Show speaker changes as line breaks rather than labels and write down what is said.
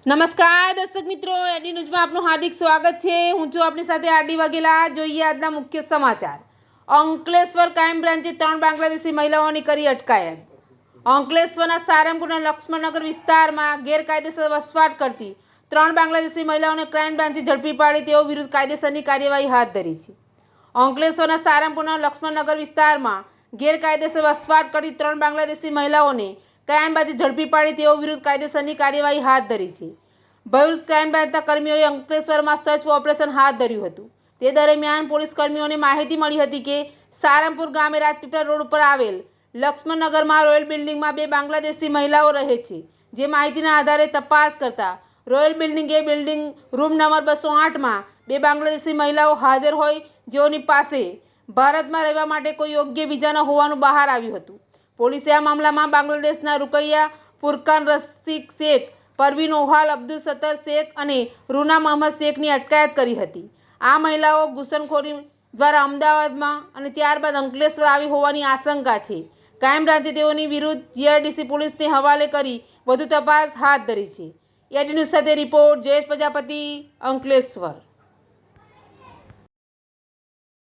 નમસ્કાર દર્શક મિત્રો, એડી ન્યૂઝમાં આપનું હાર્દિક સ્વાગત છે। હું છું આપની સાથે આરડી વાઘેલા। જોઈએ આજના મુખ્ય સમાચાર। અંકલેશ્વર ક્રાઇમ બ્રાન્ચે 3 બાંગ્લાદેશી મહિલાઓની કરી અટકાયત। અંકલેશ્વરના સારંગપુરના લક્ષ્મણનગર વિસ્તારમાં ગેરકાયદેસર વસવાટ કરતી 3 બાંગ્લાદેશી મહિલાઓને ક્રાઇમ બ્રાન્ચે ઝડપી પાડી તેઓ વિરુદ્ધ કાયદેસરની કાર્યવાહી હાથ ધરી છે। અંકલેશ્વરના સારંગપુરના લક્ષ્મણનગર વિસ્તારમાં ગેરકાયદેસર વસવાટ કરતી 3 બાંગ્લાદેશી મહિલાઓને ક્રાઇમ બ્રાન્ચે ઝડપી પાડી તેઓ વિરુદ્ધ કાયદેસરની કાર્યવાહી હાથ ધરી છે। ભરૂચ ક્રાઇમ બ્રાન્ચના કર્મીઓએ અંકલેશ્વરમાં સર્ચ ઓપરેશન હાથ ધર્યું હતું। તે દરમિયાન પોલીસ કર્મીઓને માહિતી મળી હતી કે સારંગપુર ગામે રાજપીપળા રોડ ઉપર આવેલ લક્ષ્મણનગરમાં રોયલ બિલ્ડિંગમાં 2 બાંગ્લાદેશી મહિલાઓ રહે છે। જે માહિતીના આધારે તપાસ કરતા રોયલ બિલ્ડિંગ રૂમ નંબર 208માં 2 બાંગ્લાદેશી મહિલાઓ હાજર હોય જેઓની પાસે ભારતમાં રહેવા માટે કોઈ યોગ્ય વિઝા ન હોવાનું બહાર આવ્યું હતું। પોલીસે આ મામલામાં બાંગ્લાદેશના રૂકૈયા ફુરકાન રશીદ શેખ, પરવીન ઓહાલ, અબ્દુલ સત્તર શેખ અને રૂના મહમદ શેખની અટકાયત કરી હતી। આ મહિલાઓ ઘૂસણખોરી દ્વારા અમદાવાદમાં અને ત્યારબાદ અંકલેશ્વર આવી હોવાની આશંકા છે। ક્રાઇમ બ્રાન્ચે તેઓની વિરુદ્ધ જીઆઈડીસી પોલીસને હવાલે કરી વધુ તપાસ હાથ ધરી છે। એડી ન્યૂઝ સાથે રિપોર્ટ જયેશ પ્રજાપતિ, અંકલેશ્વર।